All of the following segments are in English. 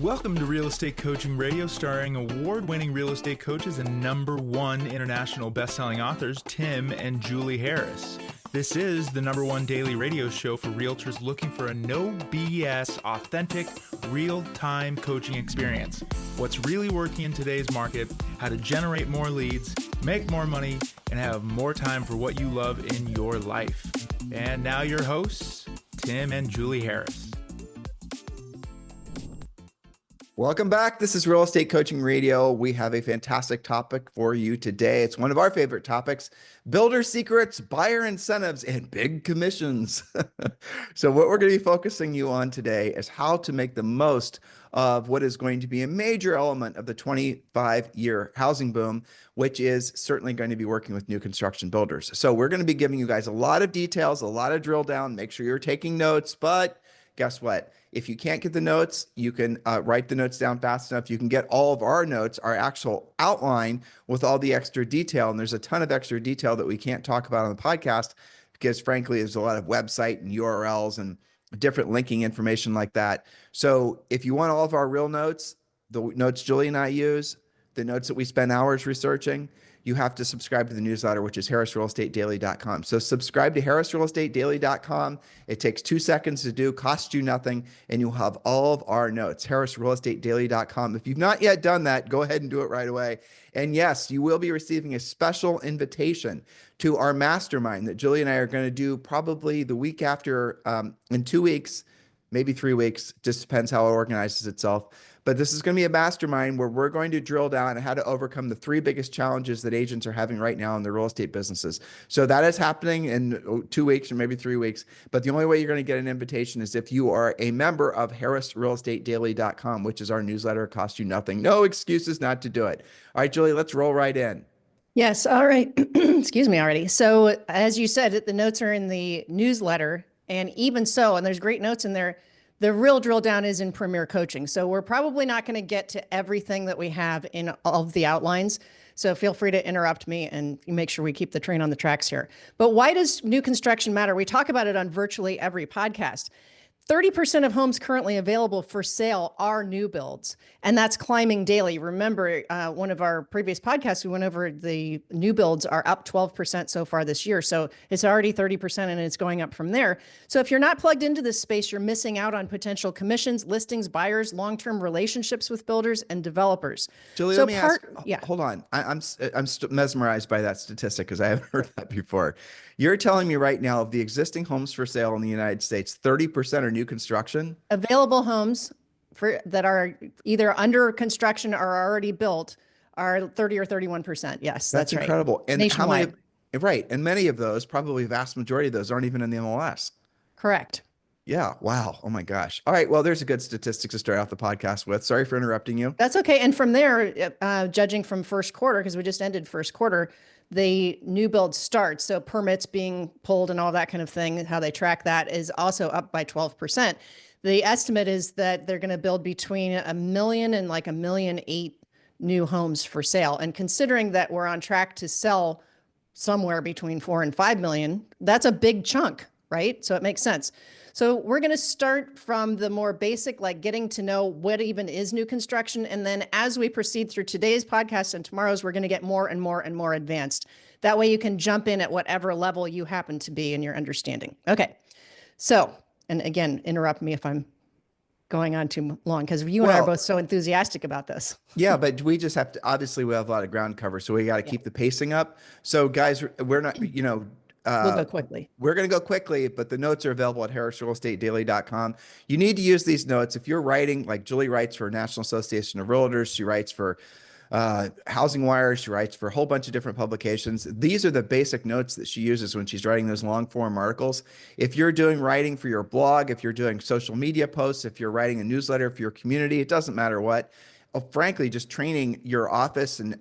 Welcome to Real Estate Coaching Radio, starring award-winning real estate coaches and #1 international best-selling authors, Tim and Julie Harris. This is the #1 daily radio show for realtors looking for a no BS, authentic, real-time coaching experience. What's really working in today's market, how to generate more leads, make more money, and have more time for what you love in your life. And now your hosts, Tim and Julie Harris. Welcome back. This is Real Estate Coaching Radio. We have a fantastic topic for you today. It's one of our favorite topics: builder secrets, buyer incentives, and big commissions. So what we're going to be focusing you on today is how to make the most of what is going to be a major element of the 25-year housing boom, which is certainly going to be working with new construction builders. So we're going to be giving you guys a lot of details, a lot of drill down. Make sure you're taking notes, but guess what? If you can't get the notes, you can write the notes down fast enough. You can get all of our notes, our actual outline with all the extra detail. And there's a ton of extra detail that we can't talk about on the podcast because, frankly, there's a lot of website and URLs and different linking information like that. So if you want all of our real notes, the notes Julie and I use, the notes that we spend hours researching, you have to subscribe to the newsletter, which is harrisrealestatedaily.com. So subscribe to harrisrealestatedaily.com. It takes 2 seconds to do, costs you nothing, and you'll have all of our notes, harrisrealestatedaily.com. If you've not yet done that, go ahead and do it right away. And yes, you will be receiving a special invitation to our mastermind that Julie and I are going to do probably the week after, in 2 weeks, maybe 3 weeks, just depends how it organizes itself. But this is going to be a mastermind where we're going to drill down on how to overcome the 3 biggest challenges that agents are having right now in their real estate businesses. So that is happening in 2 weeks or maybe 3 weeks. But the only way you're going to get an invitation is if you are a member of harrisrealestatedaily.com, which is our newsletter. It costs you nothing. No excuses not to do it. All right, Julie, let's roll right in. Yes. All right. Excuse me already. So as you said, the notes are in the newsletter, and even so, and there's great notes in there. The real drill down is in Premier Coaching. So we're probably not going to get to everything that we have in all of the outlines. So feel free to interrupt me and make sure we keep the train on the tracks here. But why does new construction matter? We talk about it on virtually every podcast. 30% of homes currently available for sale are new builds, and that's climbing daily. Remember, one of our previous podcasts, we went over the new builds are up 12% so far this year. So it's already 30% and it's going up from there. So if you're not plugged into this space, you're missing out on potential commissions, listings, buyers, long-term relationships with builders and developers. Julie, so let me ask, hold on. I'm mesmerized by that statistic because I haven't heard that before. You're telling me right now of the existing homes for sale in the United States, 30% are new construction? Available homes that are either under construction or already built are 30 or 31%. Yes, that's right. Incredible. And nationwide. How many, right. And many of those, probably vast majority of those aren't even in the MLS. Correct. Yeah. Wow. Oh my gosh. All right. Well, there's a good statistic to start off the podcast with. Sorry for interrupting you. That's okay. And from there, judging from first quarter, because we just ended first quarter, the new build starts. So permits being pulled and all that kind of thing, how they track that is also up by 12%. The estimate is that they're going to build between 1 million and like 1.8 million new homes for sale. And considering that we're on track to sell somewhere between 4 and 5 million, that's a big chunk, right? So it makes sense. So we're going to start from the more basic, like getting to know what even is new construction. And then as we proceed through today's podcast and tomorrow's, we're going to get more and more and more advanced. That way you can jump in at whatever level you happen to be in your understanding. Okay. So, and again, interrupt me if I'm going on too long because you and I are both so enthusiastic about this. Yeah, but we just have to, obviously we have a lot of ground cover, so we got to keep the pacing up. So guys, we're not, we'll go quickly. We're going to go quickly, but the notes are available at harrisrealestatedaily.com. You need to use these notes. If you're writing, like Julie writes for National Association of Realtors, she writes for Housing Wire, she writes for a whole bunch of different publications. These are the basic notes that she uses when she's writing those long form articles. If you're doing writing for your blog, if you're doing social media posts, if you're writing a newsletter for your community, it doesn't matter what. Frankly, just training your office and,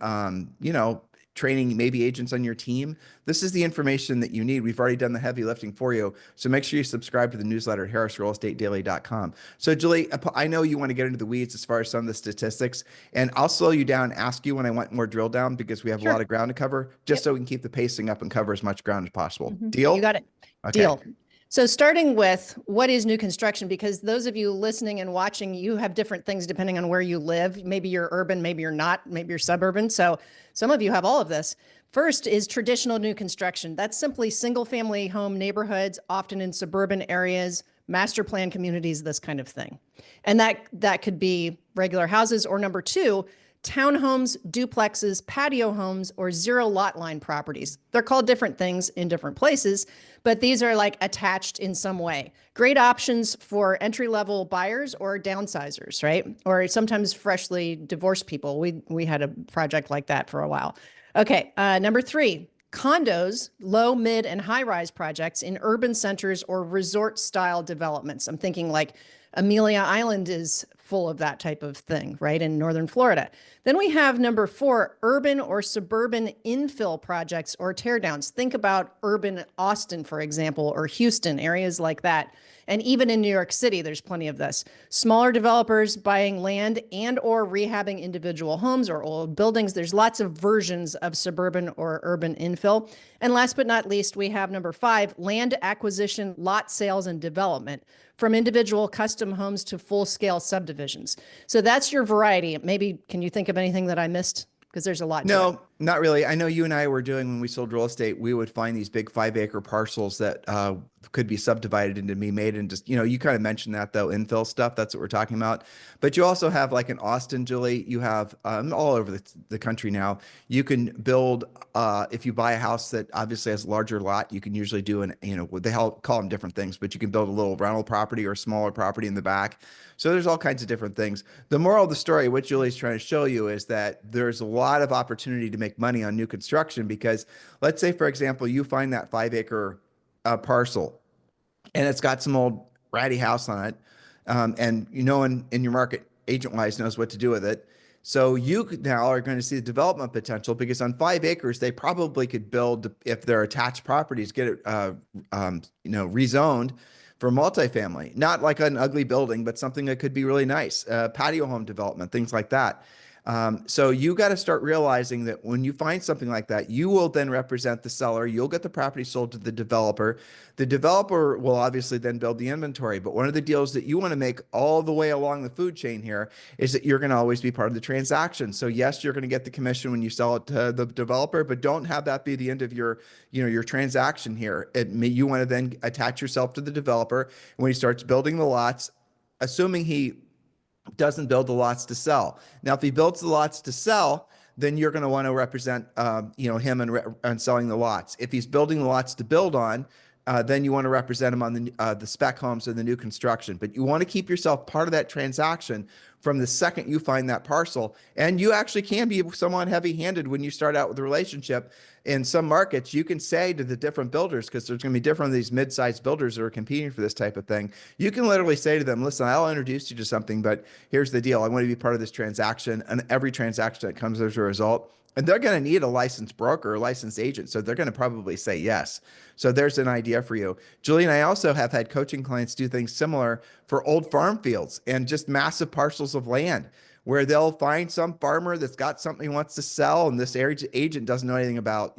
training maybe agents on your team. This is the information that you need. We've already done the heavy lifting for you. So make sure you subscribe to the newsletter at harrisrealestatedaily.com. So Julie, I know you want to get into the weeds as far as some of the statistics, and I'll slow you down and ask you when I want more drill down because we have a lot of ground to cover, just so we can keep the pacing up and cover as much ground as possible. Deal? You got it. Okay. Deal. So starting with what is new construction, because those of you listening and watching, you have different things depending on where you live. Maybe you're urban, maybe you're not, maybe you're suburban. So some of you have all of this. First is traditional new construction. That's simply single family home neighborhoods, often in suburban areas, master plan communities, this kind of thing. And that could be regular houses, or number two, townhomes, duplexes, patio homes, or zero lot line properties. They're called different things in different places, but these are like attached in some way. Great options for entry-level buyers or downsizers, right? Or sometimes freshly divorced people. We had a project like that for a while. Okay, number three, condos, low, mid, and high-rise projects in urban centers or resort-style developments. I'm thinking like Amelia Island is full of that type of thing, right, in northern Florida. Then we have number four, urban or suburban infill projects or teardowns. Think about urban Austin, for example, or Houston, areas like that. And even in New York City, there's plenty of this. Smaller developers buying land and or rehabbing individual homes or old buildings. There's lots of versions of suburban or urban infill. And last but not least, we have number five, land acquisition, lot sales, and development, from individual custom homes to full-scale subdivisions. So that's your variety. Maybe, can you think of anything that I missed? Because there's a lot to it. No, not really. I know you and I were doing, when we sold real estate, we would find these big 5-acre parcels that could be subdivided into, be made into, you kind of mentioned that though, infill stuff. That's what we're talking about. But you also have, like in Austin, Julie, you have all over the country now. You can build, if you buy a house that obviously has a larger lot, you can usually do they call them different things, but you can build a little rental property or a smaller property in the back. So there's all kinds of different things. The moral of the story, what Julie's trying to show you, is that there's a lot of opportunity to make money on new construction, because let's say, for example, you find that 5-acre parcel and it's got some old ratty house on it. And in your market, agent wise, knows what to do with it. So you now are going to see the development potential, because on 5 acres, they probably could build, if they're attached properties, get it, rezoned for multifamily, not like an ugly building, but something that could be really nice, patio home development, things like that. So you got to start realizing that when you find something like that, you will then represent the seller. You'll get the property sold to the developer. The developer will obviously then build the inventory. But one of the deals that you want to make all the way along the food chain here is that you're going to always be part of the transaction. So yes, you're going to get the commission when you sell it to the developer, but don't have that be the end of your transaction here. You want to then attach yourself to the developer when he starts building the lots, assuming he doesn't build the lots to sell. Now, if he builds the lots to sell, then you're going to want to represent, him and selling the lots. If he's building the lots to build on, then you want to represent him on the spec homes and the new construction. But you want to keep yourself part of that transaction from the second you find that parcel. And you actually can be somewhat heavy-handed when you start out with a relationship. In some markets, you can say to the different builders, because there's going to be different of these mid-sized builders that are competing for this type of thing. You can literally say to them, listen, I'll introduce you to something, but here's the deal. I want to be part of this transaction, and every transaction that comes as a result. And they're going to need a licensed broker or licensed agent. So they're going to probably say yes. So there's an idea for you. Julie and I also have had coaching clients do things similar for old farm fields and just massive parcels of land, where they'll find some farmer that's got something he wants to sell, and this agent doesn't know anything about,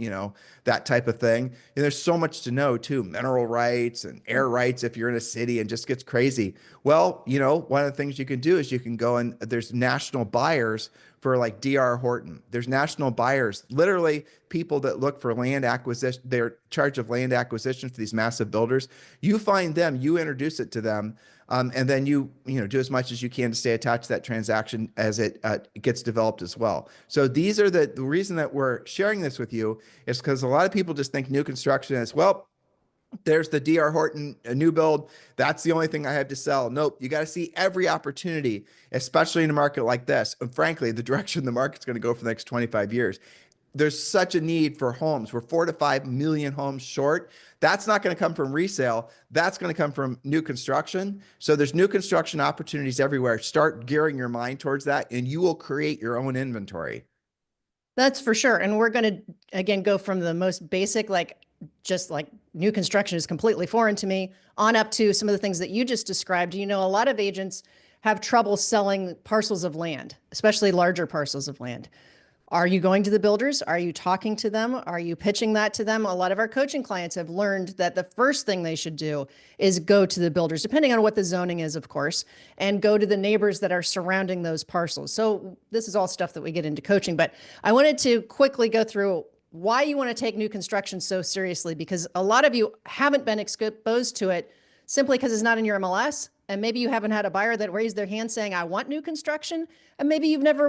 that type of thing. And there's so much to know too, mineral rights and air rights if you're in a city, and just gets crazy. Well, one of the things you can do is you can go and there's national buyers for like D.R. Horton. There's national buyers, literally people that look for land acquisition. They're in charge of land acquisition for these massive builders. You find them, you introduce it to them. And then you do as much as you can to stay attached to that transaction as it gets developed as well. So these are the reason that we're sharing this with you is because a lot of people just think new construction is, well, there's the D.R. Horton a new build. That's the only thing I have to sell. Nope. You got to see every opportunity, especially in a market like this. And frankly, the direction the market's going to go for the next 25 years. There's such a need for homes. We're 4 to 5 million homes short. That's not going to come from resale. That's going to come from new construction. So there's new construction opportunities everywhere. Start gearing your mind towards that, and you will create your own inventory. That's for sure. And we're going to, again, go from the most basic, just like new construction is completely foreign to me, on up to some of the things that you just described. A lot of agents have trouble selling parcels of land, especially larger parcels of land. Are you going to the builders? Are you talking to them? Are you pitching that to them? A lot of our coaching clients have learned that the first thing they should do is go to the builders, depending on what the zoning is, of course, and go to the neighbors that are surrounding those parcels. So this is all stuff that we get into coaching, but I wanted to quickly go through why you want to take new construction so seriously, because a lot of you haven't been exposed to it simply because it's not in your MLS. And maybe you haven't had a buyer that raised their hand saying, I want new construction. And maybe you've never,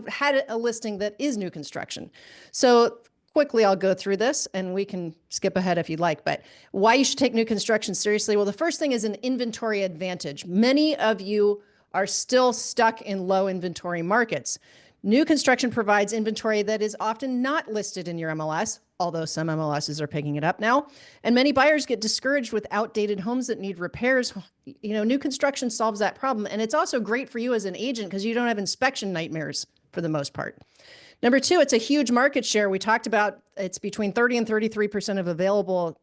had a listing that is new construction. So quickly, I'll go through this and we can skip ahead if you'd like, but why you should take new construction seriously. Well, the first thing is an inventory advantage. Many of you are still stuck in low inventory markets. New construction provides inventory that is often not listed in your MLS, although some MLSs are picking it up now. And many buyers get discouraged with outdated homes that need repairs. New construction solves that problem. And it's also great for you as an agent because you don't have inspection nightmares for the most part. Number two, it's a huge market share. We talked about it's between 30 and 33% of available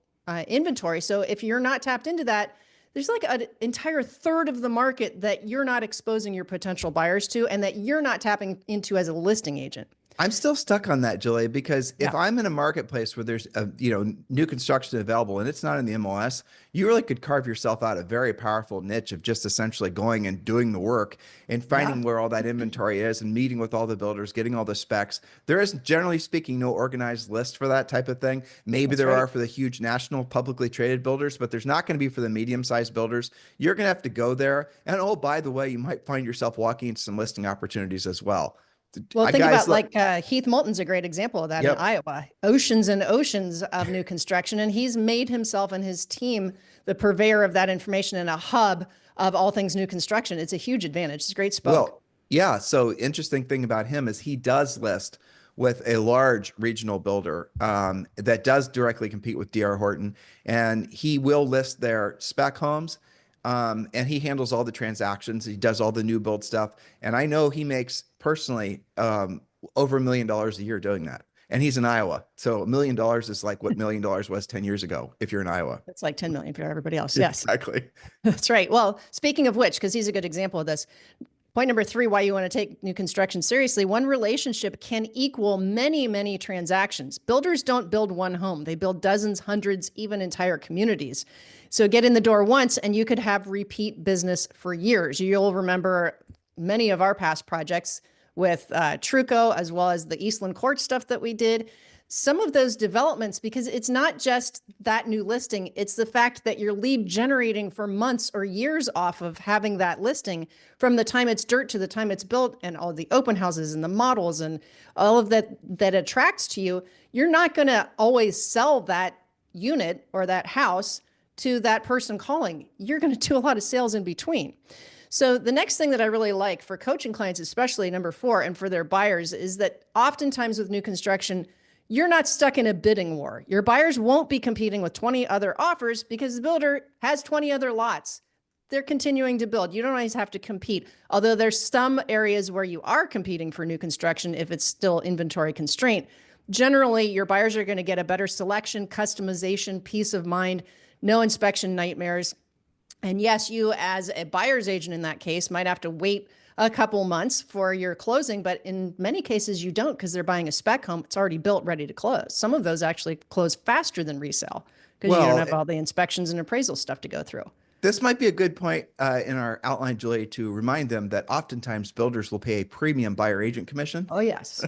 inventory. So if you're not tapped into that, there's like an entire third of the market that you're not exposing your potential buyers to and that you're not tapping into as a listing agent. I'm still stuck on that, Julie, because if I'm in a marketplace where there's new construction available and it's not in the MLS, you really could carve yourself out a very powerful niche of just essentially going and doing the work and finding where all that inventory is and meeting with all the builders, getting all the specs. There is, generally speaking, no organized list for that type of thing. Maybe there are for the huge national publicly traded builders, but there's not going to be for the medium-sized builders. You're going to have to go there. And oh, by the way, you might find yourself walking into some listing opportunities as well. Well, think about Heath Moulton's a great example of that in Iowa. Oceans and oceans of new construction. And he's made himself and his team the purveyor of that information and a hub of all things new construction. It's a huge advantage. It's a great spoke. Well, yeah. So interesting thing about him is he does list with a large regional builder that does directly compete with D.R. Horton. And he will list their spec homes. And he handles all the transactions. He does all the new build stuff. And I know he makes personally over $1 million a year doing that. And he's in Iowa. So $1 million is like what $1 million was 10 years ago if you're in Iowa. It's like 10 million for everybody else. Yes, exactly. That's right. Well, speaking of which, because he's a good example of this, point number three, why you want to take new construction seriously. One relationship can equal many, many transactions. Builders don't build one home. They build dozens, hundreds, even entire communities. So get in the door once and you could have repeat business for years. You'll remember many of our past projects with Truco, as well as the Eastland Court stuff that we did. Some of those developments, because it's not just that new listing, it's the fact that you're lead generating for months or years off of having that listing from the time it's dirt to the time it's built, and all the open houses and the models and all of that attracts to you. You're not going to always sell that unit or that house to that person calling. You're going to do a lot of sales in between. So the next thing that I really like for coaching clients, especially number four, and for their buyers, is that oftentimes with new construction, you're not stuck in a bidding war. Your buyers won't be competing with 20 other offers because the builder has 20 other lots. They're continuing to build. You don't always have to compete. Although there's some areas where you are competing for new construction if it's still inventory constraint. Generally, your buyers are going to get a better selection, customization, peace of mind, no inspection nightmares. And yes, you as a buyer's agent in that case might have to wait a couple months for your closing, but in many cases you don't because they're buying a spec home. It's already built, ready to close. Some of those actually close faster than resale because you don't have all the inspections and appraisal stuff to go through. This might be a good point in our outline, Julie, to remind them that oftentimes builders will pay a premium buyer agent commission. Oh, yes.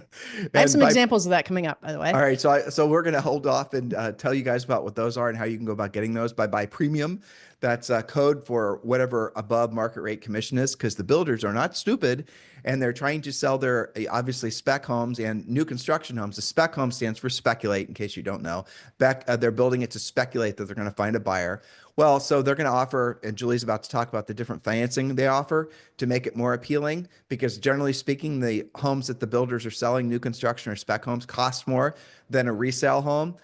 I have some examples of that coming up, by the way. All right. So we're going to hold off and tell you guys about what those are and how you can go about getting those by buy premium. That's a code for whatever above market rate commission is, because the builders are not stupid and they're trying to sell their obviously spec homes and new construction homes. The spec home stands for speculate, in case you don't know. They're building it to speculate that they're going to find a buyer. Well, so they're going to offer, and Julie's about to talk about the different financing they offer to make it more appealing, because generally speaking, the homes that the builders are selling, new construction or spec homes, cost more than a resale home.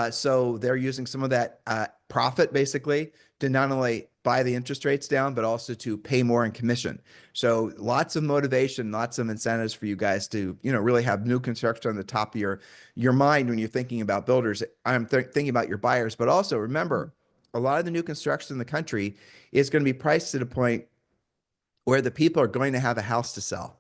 So they're using some of that profit basically to not only buy the interest rates down, but also to pay more in commission. So lots of motivation, lots of incentives for you guys to, really have new construction on the top of your mind when you're thinking about builders. I'm thinking about your buyers, but also remember, a lot of the new construction in the country is going to be priced at a point where the people are going to have a house to sell.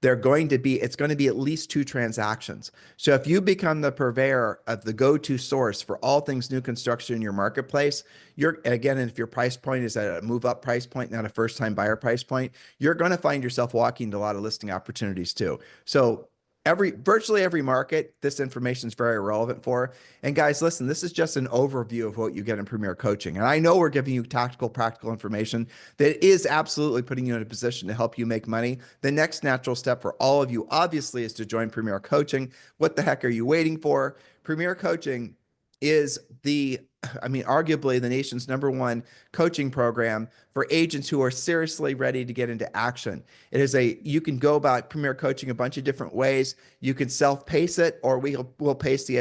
it's going to be at least 2 transactions. So if you become the purveyor of the go-to source for all things new construction in your marketplace, if your price point is at a move up price point, not a first time buyer price point, you're going to find yourself walking into a lot of listing opportunities too. So virtually every market, this information is very relevant for. And guys, listen, this is just an overview of what you get in Premier Coaching. And I know we're giving you tactical, practical information that is absolutely putting you in a position to help you make money. The next natural step for all of you, obviously, is to join Premier Coaching. What the heck are you waiting for? Premier Coaching is arguably the nation's #1 coaching program for agents who are seriously ready to get into action. You can go about Premier Coaching a bunch of different ways. You can self-pace it, or we'll pace the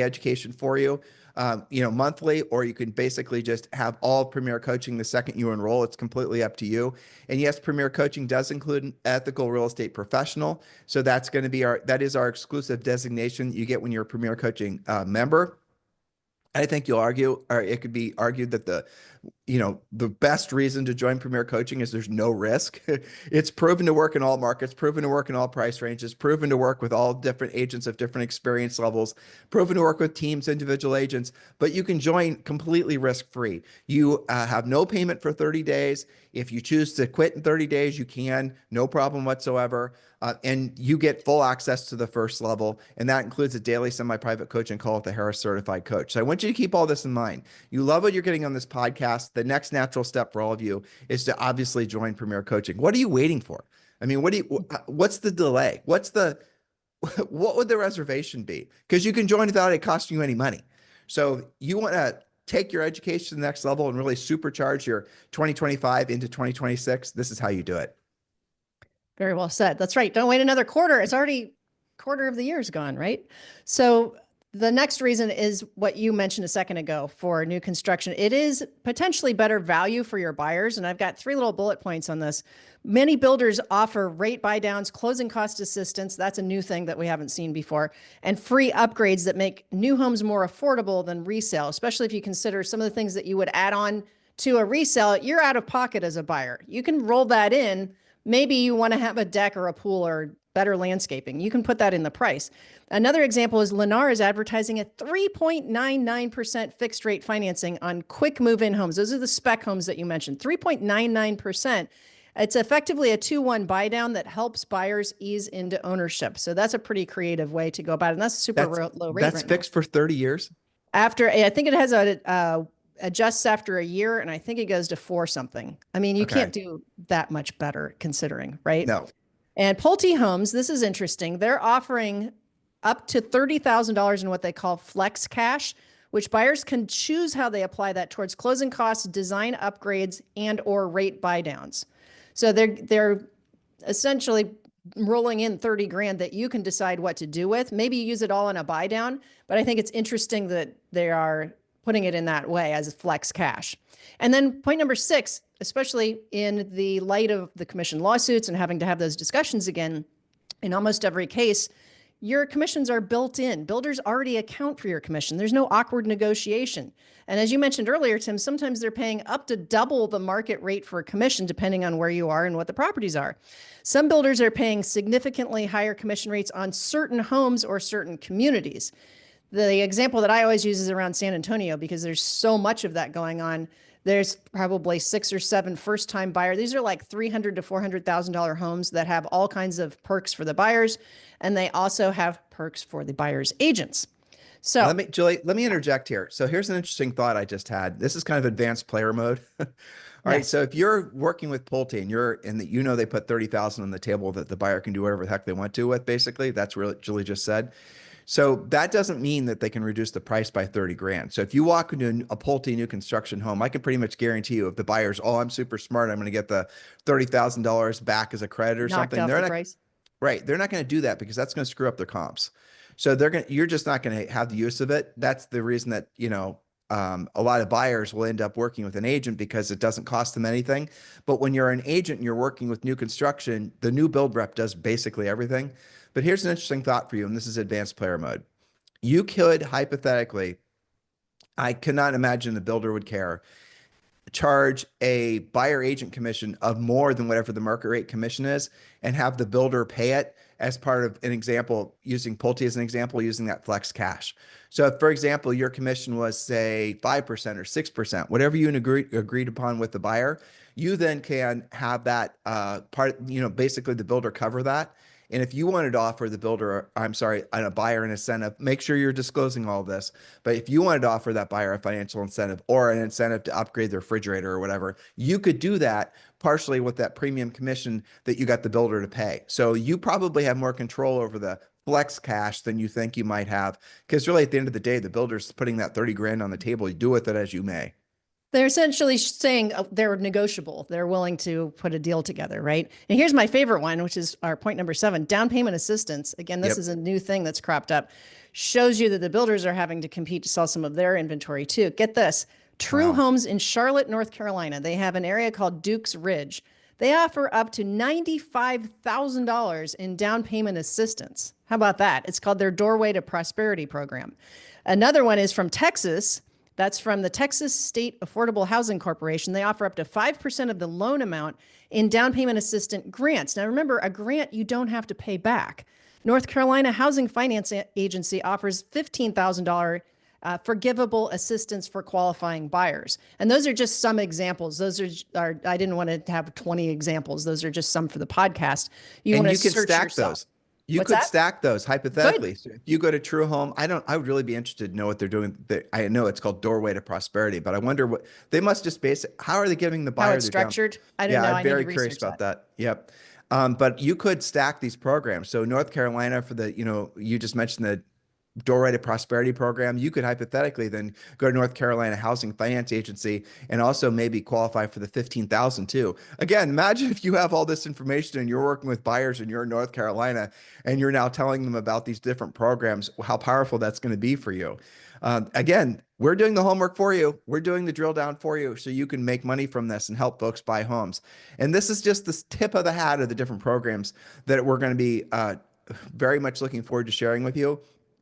education for you, monthly, or you can basically just have all Premier Coaching the second you enroll. It's completely up to you. And yes, Premier Coaching does include an ethical real estate professional. So that is our exclusive designation you get when you're a Premier Coaching member. I think you'll argue, or it could be argued, that the best reason to join Premier Coaching is there's no risk. It's proven to work in all markets, proven to work in all price ranges, proven to work with all different agents of different experience levels, proven to work with teams, individual agents, but you can join completely risk-free. You have no payment for 30 days. If you choose to quit in 30 days, you can, no problem whatsoever. And you get full access to the first level, and that includes a daily semi-private coaching call with a Harris certified coach. So I want you to keep all this in mind. You love what you're getting on this podcast. The next natural step for all of you is to obviously join Premier Coaching. What are you waiting for? I mean, what's the delay? What would the reservation be? Because you can join without it costing you any money. So you want to take your education to the next level and really supercharge your 2025 into 2026. This is how you do it. Very well said. That's right. Don't wait another quarter. It's already quarter of the year is gone, right? So the next reason is what you mentioned a second ago for new construction. It is potentially better value for your buyers. And I've got 3 little bullet points on this. Many builders offer rate buy downs, closing cost assistance. That's a new thing that we haven't seen before, and free upgrades that make new homes more affordable than resale, especially if you consider some of the things that you would add on to a resale. You're out of pocket as a buyer. You can roll that in. Maybe you want to have a deck or a pool or better landscaping. You can put that in the price. Another example is Lennar is advertising a 3.99% fixed rate financing on quick move-in homes. Those are the spec homes that you mentioned, 3.99%. It's effectively a 2-1 buy down that helps buyers ease into ownership. So that's a pretty creative way to go about it. And that's low rate. That's fixed for 30 years? I think it has adjusts after a year, and I think it goes to 4 something. I mean, you can't do that much better considering, right? No. And Pulte Homes, this is interesting. They're offering up to $30,000 in what they call flex cash, which buyers can choose how they apply that towards closing costs, design upgrades, and or rate buy downs. So they're essentially rolling in 30 grand that you can decide what to do with. Maybe you use it all in a buy down, but I think it's interesting that they are putting it in that way as flex cash. And then point number 6, especially in the light of the commission lawsuits and having to have those discussions again, in almost every case, your commissions are built in. Builders already account for your commission. There's no awkward negotiation. And as you mentioned earlier, Tim, sometimes they're paying up to double the market rate for a commission, depending on where you are and what the properties are. Some builders are paying significantly higher commission rates on certain homes or certain communities. The example that I always use is around San Antonio because there's so much of that going on. There's probably 6 or 7 first-time buyers. These are like $300,000 to $400,000 homes that have all kinds of perks for the buyers, and they also have perks for the buyers' agents. So Julie, let me interject here. So here's an interesting thought I just had. This is kind of advanced player mode. All right. So if you're working with Pulte and they put 30,000 on the table that the buyer can do whatever the heck they want to with, basically, that's what Julie just said. So that doesn't mean that they can reduce the price by 30 grand. So if you walk into a Pulte new construction home, I can pretty much guarantee you if the buyer's, I'm super smart, I'm going to get the $30,000 back as a credit or something. They're not, price. Right. They're not going to do that because that's going to screw up their comps. So you're just not going to have the use of it. That's the reason that, a lot of buyers will end up working with an agent because it doesn't cost them anything. But when you're an agent and you're working with new construction, the new build rep does basically everything. But here's an interesting thought for you, and this is advanced player mode. You could hypothetically, I cannot imagine the builder would care, charge a buyer agent commission of more than whatever the market rate commission is and have the builder pay it as part of an example, using Pulte as an example, using that flex cash. So if, for example, your commission was say 5% or 6%, whatever you agreed upon with the buyer, you then can have that basically the builder cover that. And if you wanted to offer the builder, a buyer an incentive, make sure you're disclosing all this. But if you wanted to offer that buyer a financial incentive or an incentive to upgrade their refrigerator or whatever, you could do that partially with that premium commission that you got the builder to pay. So you probably have more control over the flex cash than you think you might have. Because really at the end of the day, the builder's putting that 30 grand on the table. You do with it as you may. They're essentially saying they're negotiable. They're willing to put a deal together, right? And here's my favorite one, which is our point number 7, down payment assistance. Again, this is a new thing that's cropped up. Shows you that the builders are having to compete to sell some of their inventory too. Get this, True Homes in Charlotte, North Carolina. They have an area called Duke's Ridge. They offer up to $95,000 in down payment assistance. How about that? It's called their Doorway to Prosperity program. Another one is from Texas. That's from the Texas State Affordable Housing Corporation. They offer up to 5% of the loan amount in down payment assistant grants. Now, remember, a grant you don't have to pay back. North Carolina Housing Finance Agency offers $15,000 forgivable assistance for qualifying buyers. And those are just some examples. Those are I didn't want to have 20 examples. Those are just some for the podcast. You want to search stack yourself. those. You could stack those hypothetically. Good. So if you go to True Home, I would really be interested to know what they're doing. I know it's called Doorway to Prosperity, but I wonder what they must just base it. How are they giving the buyer? How it's structured? I don't know. I'm very curious about that. Yep. But you could stack these programs. So North Carolina for the, you just mentioned the Doorway to Prosperity program. You could hypothetically then go to North Carolina Housing Finance Agency and also maybe qualify for the 15,000 too. Again, imagine if you have all this information and you're working with buyers and you're in North Carolina and you're now telling them about these different programs, how powerful that's going to be for you. Again, we're doing the homework for you. We're doing the drill down for you so you can make money from this and help folks buy homes. And this is just the tip of the hat of the different programs that we're going to be very much looking forward to sharing with you.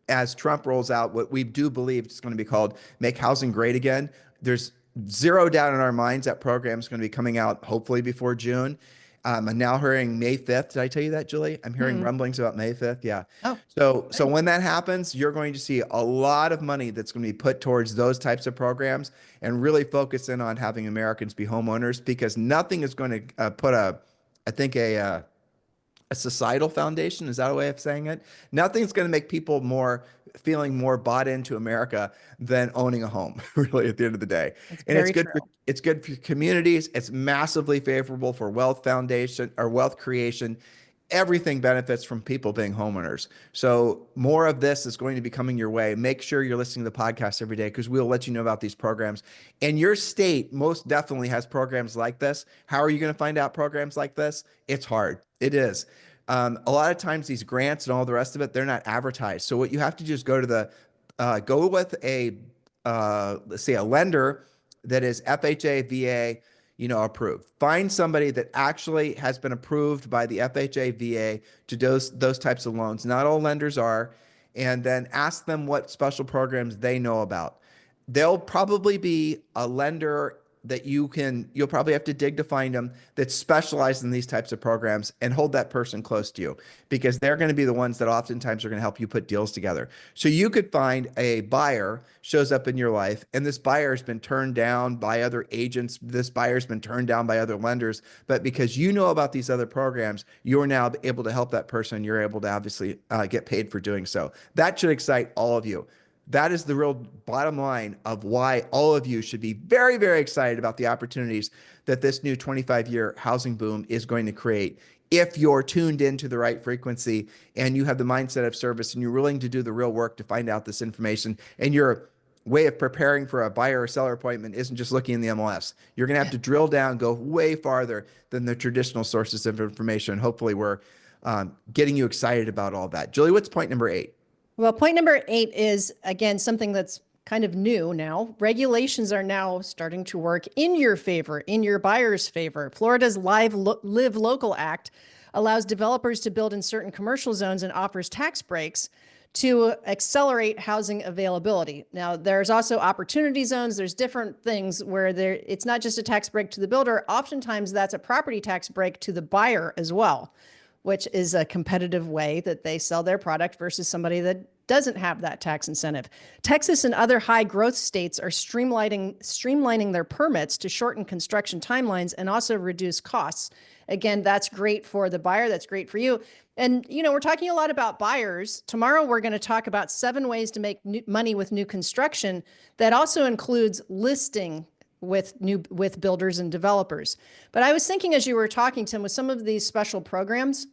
As Trump rolls out what we do believe is going to be called Make Housing Great Again, there's zero doubt in our minds that program is going to be coming out hopefully before June. I'm now hearing May 5th. Did I tell you that, Julie? I'm hearing rumblings about May 5th. Yeah. Oh, so when that happens, you're going to see a lot of money that's going to be put towards those types of programs and really focus in on having Americans be homeowners, because nothing is going to put a societal foundation. Is that a way of saying it? Nothing's going to make people feeling more bought into America than owning a home, really, at the end of the day. And it's good for communities. It's massively favorable for wealth foundation or wealth creation. Everything benefits from people being homeowners. So more of this is going to be coming your way. Make sure you're listening to the podcast every day, because we'll let you know about these programs. And your state most definitely has programs like this. How are you going to find out programs like this? It's hard. It is. A lot of times these grants and all the rest of it, they're not advertised. So what you have to do is go with let's say a lender that is FHA, VA, approved. Find somebody that actually has been approved by the FHA, VA to those types of loans. Not all lenders are. And then ask them what special programs they know about. They'll probably be a lender that you'll probably have to dig to find them that specialize in these types of programs, and hold that person close to you, because they're going to be the ones that oftentimes are going to help you put deals together. So you could find a buyer shows up in your life, and this buyer has been turned down by other agents. This buyer's been turned down by other lenders, but because you know about these other programs, you're now able to help that person. You're able to obviously get paid for doing so. That should excite all of you. That is the real bottom line of why all of you should be very, very excited about the opportunities that this new 25-year housing boom is going to create. If you're tuned into the right frequency and you have the mindset of service and you're willing to do the real work to find out this information, and your way of preparing for a buyer or seller appointment isn't just looking in the MLS. You're going to have to drill down, go way farther than the traditional sources of information. Hopefully we're getting you excited about all that. Julie, what's point number 8? Well, point number 8 is, again, something that's kind of new now. Regulations are now starting to work in your favor, in your buyer's favor. Florida's Live Local Act allows developers to build in certain commercial zones and offers tax breaks to accelerate housing availability. Now, there's also opportunity zones. There's different things where it's not just a tax break to the builder. Oftentimes, that's a property tax break to the buyer as well, which is a competitive way that they sell their product versus somebody that doesn't have that tax incentive. Texas and other high growth states are streamlining their permits to shorten construction timelines and also reduce costs. Again, that's great for the buyer. That's great for you. And, we're talking a lot about buyers. Tomorrow, we're going to talk about 7 ways to make money with new construction. That also includes listing with builders and developers. But I was thinking as you were talking, Tim, with some of these special programs,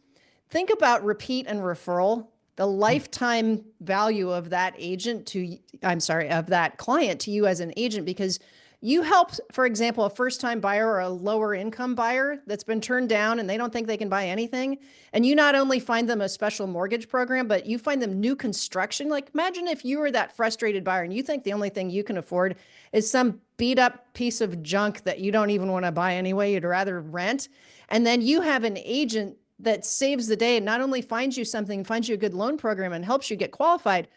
think about repeat and referral, the lifetime value of that of that client to you as an agent, because you help, for example, a first-time buyer or a lower income buyer that's been turned down and they don't think they can buy anything. And you not only find them a special mortgage program, but you find them new construction. Like, imagine if you were that frustrated buyer and you think the only thing you can afford is some beat up piece of junk that you don't even want to buy anyway. You'd rather rent. And then you have an agent that saves the day and not only finds you something, finds you a good loan program and helps you get qualified,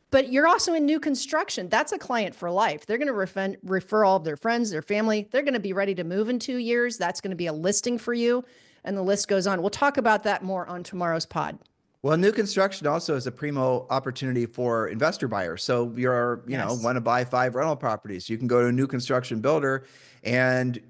but you're also in new construction. That's a client for life. They're going to refer all of their friends, their family. They're going to be ready to move in 2 years. That's going to be a listing for you. And the list goes on. We'll talk about that more on tomorrow's pod. Well, new construction also is a primo opportunity for investor buyers. So you're, want to buy 5 rental properties. You can go to a new construction builder, and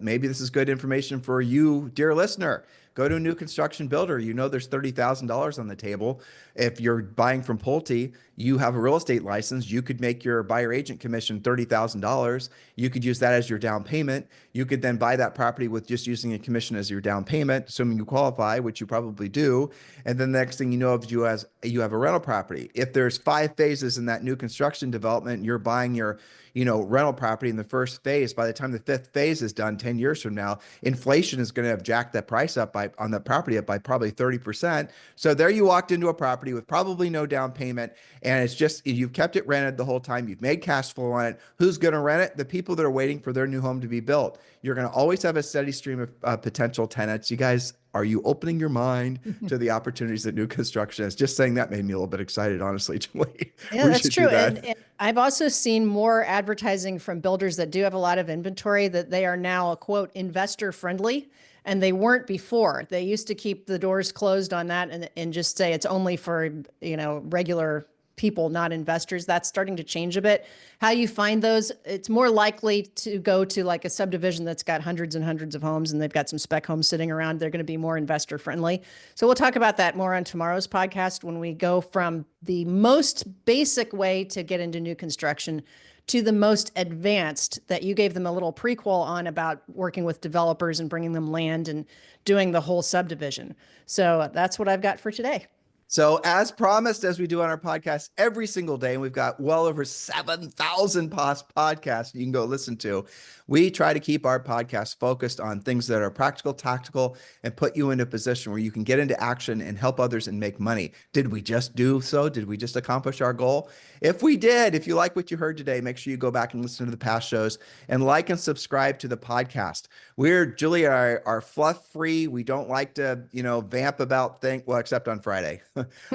maybe this is good information for you, dear listener. Go to a new construction builder. There's $30,000 on the table. If you're buying from Pulte, you have a real estate license. You could make your buyer agent commission $30,000. You could use that as your down payment. You could then buy that property with just using a commission as your down payment, assuming you qualify, which you probably do. And then the next thing you know, if you have a rental property. If there's 5 phases in that new construction development, you're buying your rental property in the first phase. By the time the 5th phase is done 10 years from now, inflation is going to have jacked that price up on the property up by probably 30%. So there you walked into a property with probably no down payment, and it's just, you've kept it rented the whole time. You've made cash flow on it. Who's going to rent it? The people that are waiting for their new home to be built. You're going to always have a steady stream of potential tenants. You guys, are you opening your mind to the opportunities that new construction is? Just saying that made me a little bit excited, honestly, Julie. Yeah, that's true. And I've also seen more advertising from builders that do have a lot of inventory that they are now, quote, investor friendly. And they weren't before. They used to keep the doors closed on that and just say it's only for, regular people, not investors. That's starting to change a bit. How you find those, it's more likely to go to like a subdivision that's got hundreds and hundreds of homes and they've got some spec homes sitting around. They're going to be more investor friendly. So we'll talk about that more on tomorrow's podcast when we go from the most basic way to get into new construction to the most advanced that you gave them a little prequel on about working with developers and bringing them land and doing the whole subdivision. So that's what I've got for today. So as promised, as we do on our podcast every single day, and we've got well over 7,000 podcasts you can go listen to, we try to keep our podcast focused on things that are practical, tactical, and put you in a position where you can get into action and help others and make money. Did we just do so? Did we just accomplish our goal? If we did, if you like what you heard today, make sure you go back and listen to the past shows and like and subscribe to the podcast. Julie, are fluff free. We don't like to, vamp about things. Well, except on Friday.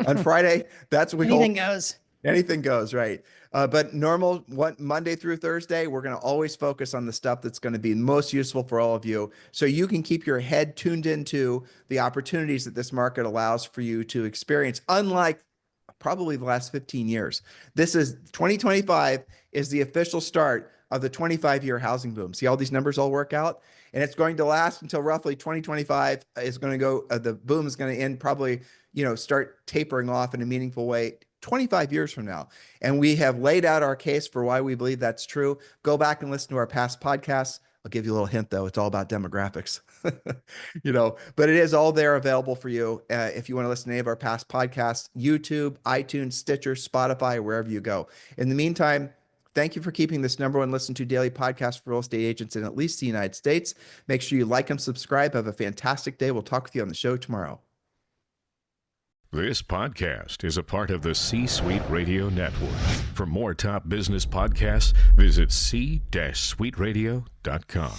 On Friday, that's when anything goes. Anything goes, right? But Monday through Thursday, we're going to always focus on the stuff that's going to be most useful for all of you, so you can keep your head tuned into the opportunities that this market allows for you to experience, unlike probably the last 15 years. 2025 is the official start of the 25-year housing boom. See how these numbers all work out? And it's going to last until roughly 2025 is going to go, the boom is going to end probably, start tapering off in a meaningful way 25 years from now. And we have laid out our case for why we believe that's true. Go back and listen to our past podcasts. I'll give you a little hint though. It's all about demographics, but it is all there available for you. If you want to listen to any of our past podcasts, YouTube, iTunes, Stitcher, Spotify, wherever you go. In the meantime, thank you for keeping this #1 listen to daily podcast for real estate agents in at least the United States. Make sure you like and subscribe. Have a fantastic day. We'll talk with you on the show tomorrow. This podcast is a part of the C-Suite Radio Network. For more top business podcasts, visit c-suiteradio.com.